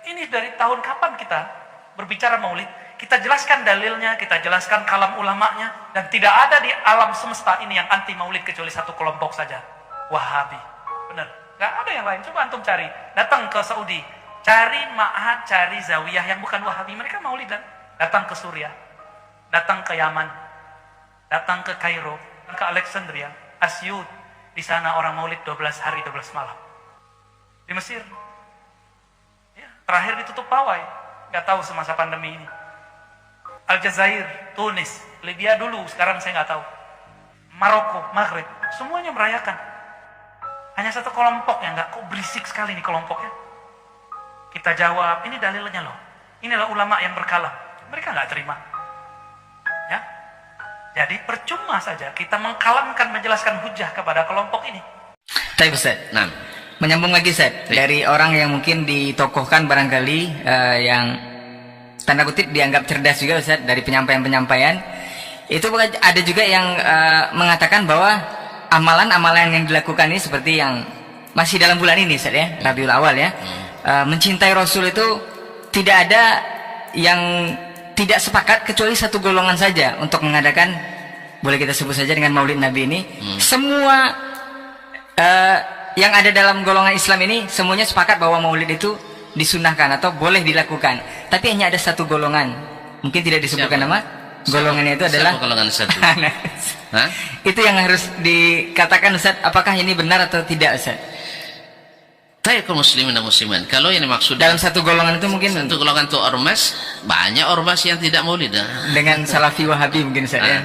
Ini dari tahun kapan kita berbicara maulid? Kita jelaskan dalilnya, kita jelaskan kalam ulamanya, dan tidak ada di alam semesta ini yang anti maulid kecuali satu kelompok saja, Wahabi. Benar, nggak ada yang lain. Coba antum cari, datang ke Saudi, cari ma'had, cari zawiyah yang bukan Wahabi, mereka maulidan. Datang ke Suriah, datang ke Yaman, datang ke Kairo, ke Alexandria, Asyut, di sana orang maulid 12 hari 12 malam. Di Mesir, ya, terakhir ditutup pawai, nggak tahu semasa pandemi ini. Aljazair, Tunis, Libya dulu, sekarang saya nggak tahu. Maroko, Maghrib, semuanya merayakan. Hanya satu kelompok yang nggak, kok berisik sekali nih kelompoknya. Kita jawab, ini dalilnya loh. Inilah ulama yang berkalam. Mereka nggak terima. Ya, jadi percuma saja kita mengkalamkan, menjelaskan hujah kepada kelompok ini. Baik Ustaz. Nah, menyambung lagi Ustaz, dari orang yang mungkin ditokohkan barangkali yang tanda kutip dianggap cerdas juga Ustaz dari penyampaian-penyampaian, itu ada juga yang mengatakan bahwa amalan-amalan yang dilakukan ini seperti yang masih dalam bulan ini Ustaz ya, Rabiul Awal ya, mencintai Rasul itu tidak ada yang tidak sepakat kecuali satu golongan saja untuk mengadakan, boleh kita sebut saja dengan Maulid Nabi ini. Semua yang ada dalam golongan Islam ini semuanya sepakat bahwa Maulid itu disunahkan atau boleh dilakukan, tapi hanya ada satu golongan, mungkin tidak disebutkan nama golongannya, itu adalah golongan satu. Hah? Itu yang harus dikatakan Ustaz, apakah ini benar atau tidak Ustaz? Tayyibul muslimin dan muslimat. Kalau yang dimaksud Dalam satu golongan itu mungkin satu golongan itu ormas, banyak ormas yang tidak maulid dengan Salafi Wahabi mungkin Ustaz ya.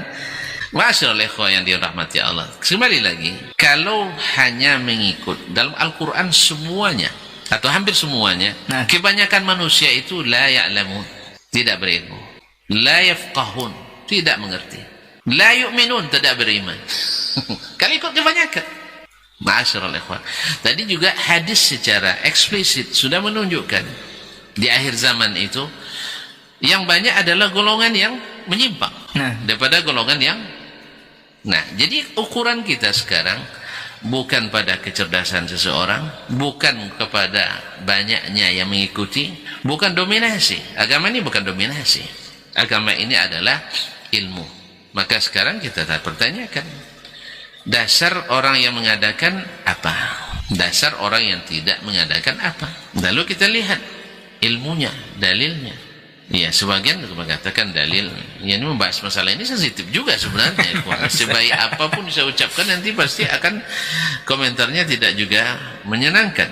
Ma'asyiral ikhwah yang dirahmati Allah. Kembali lagi, kalau hanya mengikut dalam Al-Quran semuanya atau hampir semuanya, kebanyakan manusia itu la ya'lamun, tidak berilmu, la yafqahun, tidak mengerti, la yu'minun, tidak beriman. Kalau ikut kebanyakan, ma'asyiral ikhwan, tadi juga hadis secara eksplisit sudah menunjukkan di akhir zaman itu yang banyak adalah golongan yang menyimpang daripada golongan yang. Nah, jadi ukuran kita sekarang bukan pada kecerdasan seseorang, bukan kepada banyaknya yang mengikuti, bukan dominasi. Agama ini bukan dominasi. Agama ini adalah ilmu. Maka sekarang kita pertanyakan, dasar orang yang mengadakan apa? Dasar orang yang tidak mengadakan apa? Lalu kita lihat ilmunya, dalilnya. Ya, sebagian mengatakan dalil. Ya, ini membahas masalah ini sensitif juga sebenarnya. Sebaik apapun saya ucapkan, nanti pasti akan komentarnya tidak juga menyenangkan.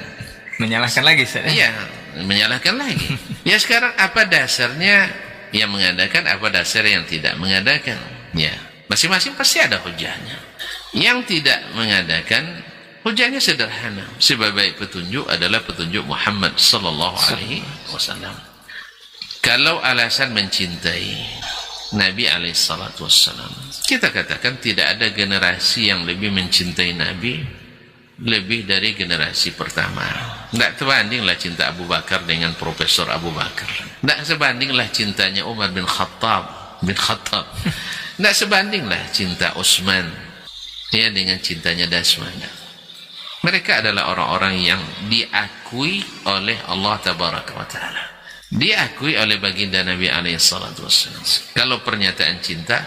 Menyalahkan lagi Ustaz. Iya, menyalahkan lagi. Ya, sekarang apa dasarnya yang mengadakan, apa dasar yang tidak mengadakan? Ya, masing-masing pasti ada hujahnya. Yang tidak mengadakan, hujahnya sederhana. Sebaik petunjuk adalah petunjuk Muhammad sallallahu alaihi wasallam. Kalau alasan mencintai Nabi alaihissalatu wassalam, kita katakan tidak ada generasi yang lebih mencintai Nabi lebih dari generasi pertama. Tidak sebandinglah cinta Abu Bakar dengan Profesor Abu Bakar. Tidak sebandinglah cintanya Umar bin Khattab. Tidak sebandinglah cinta Utsman ya dengan cintanya Dasman. Mereka adalah orang-orang yang diakui oleh Allah tabaraka wa ta'ala, diakui oleh baginda Nabi alaihissalatu wassalam. Kalau pernyataan cinta,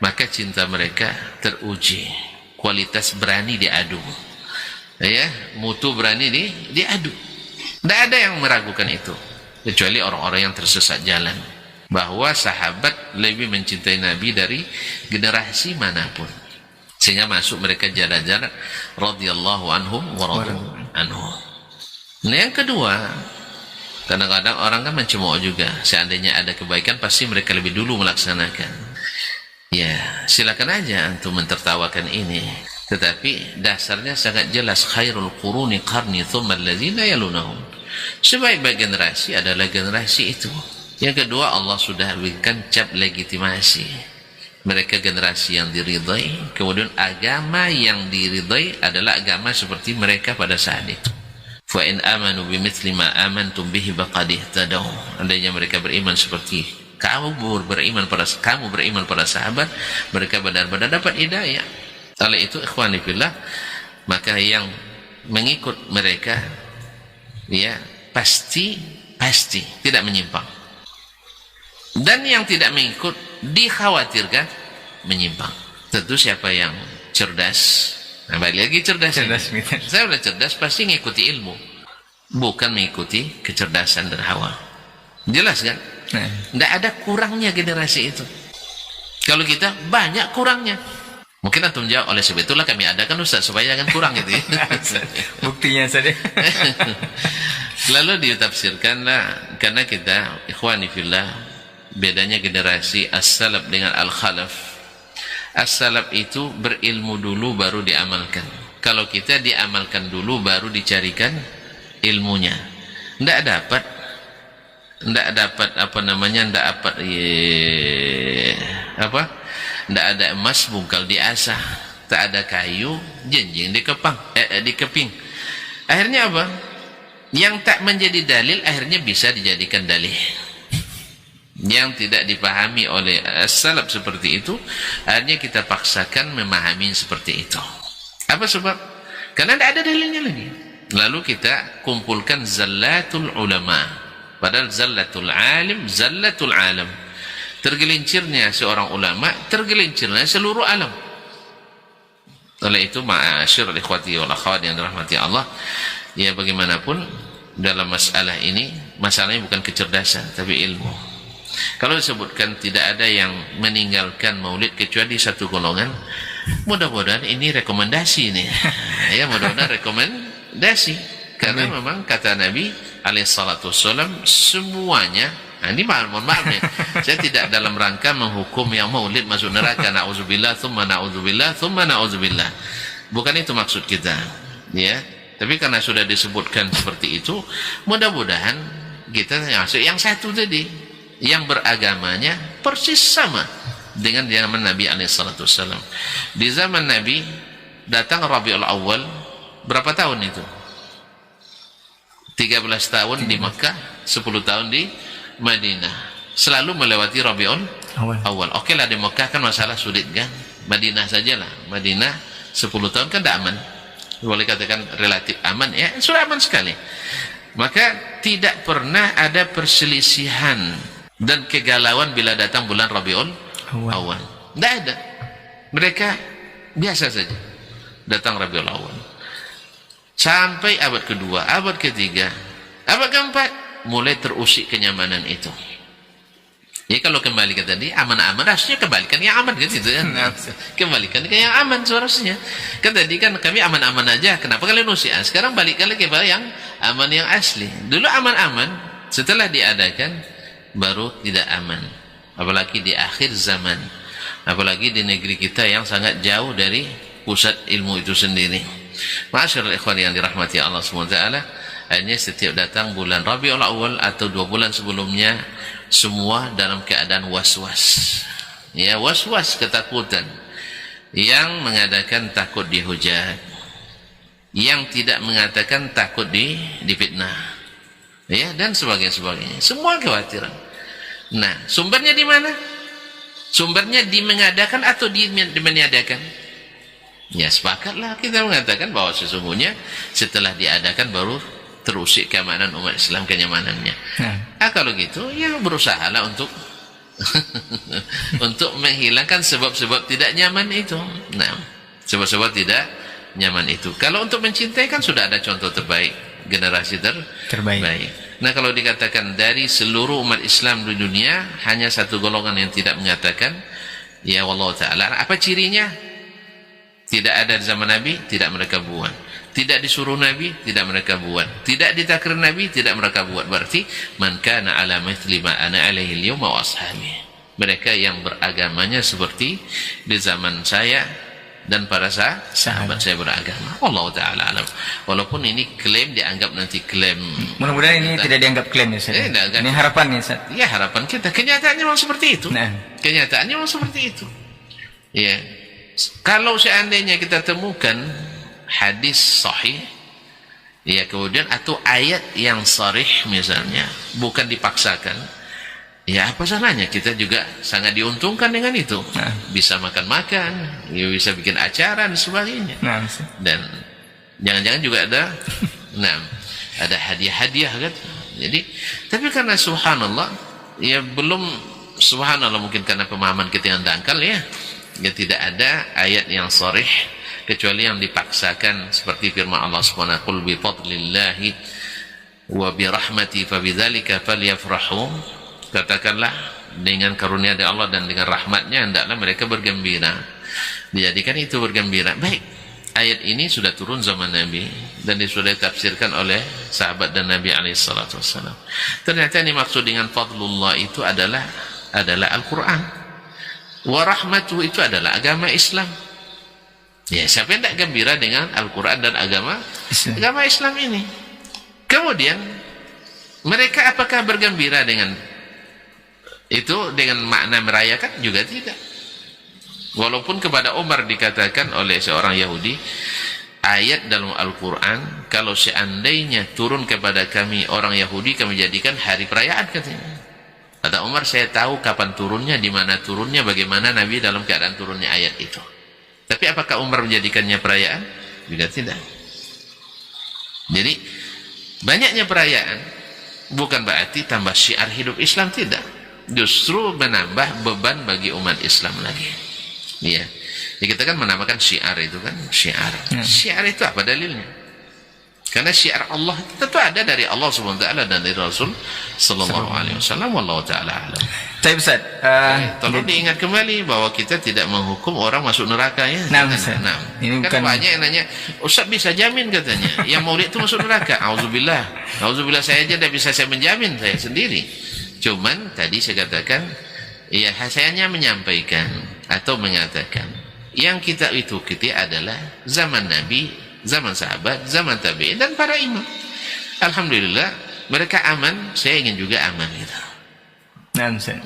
maka cinta mereka teruji, kualitas berani diadu, ya, mutu berani diadu. Tidak ada yang meragukan itu kecuali orang-orang yang tersesat jalan, bahwa sahabat lebih mencintai Nabi dari generasi manapun, sehingga masuk mereka jalan-jalan radhiyallahu anhum wa radu anhu. Nah, yang kedua, kadang-kadang orang kan mencemooh juga, seandainya ada kebaikan pasti mereka lebih dulu melaksanakan. Ya, silakan aja untuk mentertawakan ini, tetapi dasarnya sangat jelas, khairul quruni qarni thumma alladzina yalunahum. Sebaik-baik generasi adalah generasi itu. Yang kedua, Allah sudah berikan cap legitimasi, mereka generasi yang diridai. Kemudian agama yang diridai adalah agama seperti mereka pada saat itu. Fa in amanu bimithli ma amantum bihi faqad ihtadaw. Andainya mereka beriman seperti kamu beriman pada sahabat, mereka benar-benar dapat hidayah. Oleh itu ikhwani fillah, maka yang mengikut mereka ya pasti pasti tidak menyimpang. Dan yang tidak mengikut dikhawatirkan menyimpang. Tentu siapa yang cerdas, nah balik lagi cerdas gitu. Saya udah cerdas, pasti ngikuti ilmu, bukan mengikuti kecerdasan dan hawa. Jelas kan? Tidak ada kurangnya generasi itu. Kalau kita banyak kurangnya. Mungkin antum jawab, oleh sebab itulah kami adakan Ustaz, supaya jangan kurang gitu ya. Buktinya saja. Lalu ditafsirkanlah, karena kita ikhwani fillah, bedanya generasi as-salaf dengan al-khalaf. As-salaf itu berilmu dulu baru diamalkan. Kalau kita diamalkan dulu baru dicarikan ilmunya. Tidak dapat apa namanya, tidak ada emas bungkal diasah, tak ada kayu jenjing dikeping. Akhirnya apa? Yang tak menjadi dalil akhirnya bisa dijadikan dalil. Yang tidak dipahami oleh as-salaf seperti itu, akhirnya kita paksakan memahami seperti itu. Apa sebab? Karena tidak ada dalilnya lagi. Lalu kita kumpulkan zallatul ulama. Padahal zallatul alim, zallatul alam. Tergelincirnya seorang ulama, tergelincirnya seluruh alam. Oleh itu, ma'asyir al-ikhwati wal akhwat yang dirahmati Allah, ya bagaimanapun dalam masalah ini, masalahnya bukan kecerdasan tapi ilmu. Kalau disebutkan tidak ada yang meninggalkan maulid kecuali satu golongan, mudah-mudahan ini rekomendasi nih. Ya, mudah-mudahan rekomendasi, karena memang kata Nabi alaihissalatu wassalam, semuanya, nah ini mohon maaf nih, saya tidak dalam rangka menghukum yang maulid masuk neraka, na'udzubillah, thumma na'udzubillah, thumma na'udzubillah, bukan itu maksud kita ya. Tapi karena sudah disebutkan seperti itu, mudah-mudahan kita masuk yang satu tadi, yang beragamanya persis sama dengan zaman Nabi alaihissalatu wassalam. Di zaman Nabi datang Rabiul Awal, berapa tahun itu? 13 tahun di Mekah, 10 tahun di Madinah. Selalu melewati Rabiul Awal. Oke lah, di Mekah kan masalah sulit kan? Madinah sajalah. Madinah 10 tahun kan tidak aman. Boleh katakan relatif aman, ya sudah aman sekali. Maka tidak pernah ada perselisihan dan kegalauan bila datang bulan Rabiul Awal. Tidak ada. Mereka biasa saja datang Rabiul Awal. Sampai abad kedua, abad ketiga, abad keempat, mulai terusik kenyamanan itu. Ya kalau kembali ke tadi, aman-aman, harusnya kembalikan yang aman kan gitu kan. Kembalikan ke yang aman seharusnya. Kan tadi kan kami aman-aman aja, kenapa kalian usik? Sekarang balikkan lagi kepada yang aman, yang asli. Dulu aman-aman, setelah diadakan baru tidak aman. Apalagi di akhir zaman, apalagi di negeri kita yang sangat jauh dari pusat ilmu itu sendiri. Ma'asyiral ikhwan yang dirahmati Allah SWT, hanya setiap datang bulan Rabiul Awal atau 2 bulan sebelumnya, semua dalam keadaan was-was. Ya, was-was, ketakutan. Yang mengadakan takut dihujat, yang tidak mengatakan takut difitnah, ya, dan sebagainya. Semua kekhawatiran. Nah, sumbernya di mana? Sumbernya di mengadakan atau di meniadakan? Ya, sepakatlah kita mengatakan bahwa sesungguhnya setelah diadakan baru terusik keamanan umat Islam, kenyamanannya. Kalau gitu, ya berusahalah untuk untuk menghilangkan sebab-sebab tidak nyaman itu. Nah, sebab-sebab tidak nyaman itu. Kalau untuk mencintai kan sudah ada contoh terbaik, generasi terbaik. Nah, kalau dikatakan dari seluruh umat Islam di dunia hanya satu golongan yang tidak mengatakan, ya wallahu ta'ala, apa cirinya? Tidak ada di zaman Nabi, tidak mereka buat. Tidak disuruh Nabi, tidak mereka buat. Tidak ditakrir Nabi, tidak mereka buat. Berarti man kana ala mithli ma ana alaihi al-yawma wa ashabi. Mereka yang beragamanya seperti di zaman saya dan para sahabat saya beragama. Allah Ta'ala alam. Walaupun ini klaim dianggap nanti klaim. Mudah-mudahan ini tidak dianggap klaim ya, Ustaz. Ini harapannya, Ustaz. Ya, harapan kita. Kenyataannya memang seperti itu. Kenyataannya memang seperti itu. Ya. Kalau seandainya kita temukan hadis sahih, ya, kemudian atau ayat yang sharih misalnya, bukan dipaksakan, ya apa salahnya? Kita juga sangat diuntungkan dengan itu. Bisa makan-makan, ya, bisa bikin acara dan sebagainya. Dan jangan-jangan juga ada ada hadiah-hadiah kan Jadi, tapi karena subhanallah, ya belum, subhanallah mungkin karena pemahaman kita yang dangkal ya, ya tidak ada ayat yang sharih kecuali yang dipaksakan seperti firman Allah Subhanahu wa taala, "Qul bi fadlillahi wa bi rahmati fabidzalika falyafrahu." Katakanlah dengan karunia dari Allah dan dengan rahmatnya hendaklah mereka bergembira. Dijadikan itu bergembira. Baik, ayat ini sudah turun zaman Nabi dan sudah ditafsirkan oleh sahabat dan Nabi alaihissalatu wassalam. Ternyata yang dimaksud dengan fadlullah itu adalah Al-Quran. Wa rahmatuh itu adalah agama Islam. Ya, siapa yang tidak gembira dengan Al-Quran dan agama Islam ini? Kemudian mereka apakah bergembira dengan itu dengan makna merayakan? Juga tidak. Walaupun kepada Umar dikatakan oleh seorang Yahudi, ayat dalam Al-Quran kalau seandainya turun kepada kami orang Yahudi, kami jadikan hari perayaan, katanya. Kata Umar, saya tahu kapan turunnya, di mana turunnya, bagaimana Nabi dalam keadaan turunnya ayat itu. Tapi apakah Umar menjadikannya perayaan? Juga tidak. Jadi banyaknya perayaan bukan berarti tambah syiar hidup Islam, tidak. Justru menambah beban bagi umat Islam lagi. Iya. Jadi kita kan menamakan syiar itu kan, syiar. Syiar itu apa dalilnya? Karena syiar Allah tentu ada dari Allah Subhanahu wa taala dan dari Rasul sallallahu alaihi wasallam, wallahu taala alam. Tapi Ustaz, tolong diingat kembali bahwa kita tidak menghukum orang masuk neraka ya. Nah, Ustaz. Ini kan banyak yang nanya, Ustaz bisa jamin katanya yang maulid itu masuk neraka? Auzubillah. Auzubillah, saya aja tidak bisa saya menjamin saya sendiri. Cuman tadi saya katakan, ya saya hanya menyampaikan atau mengatakan yang kita ikuti adalah zaman Nabi, zaman sahabat, zaman tabi'in dan para imam. Alhamdulillah mereka aman, saya ingin juga aman gitu. Nah, Ustaz.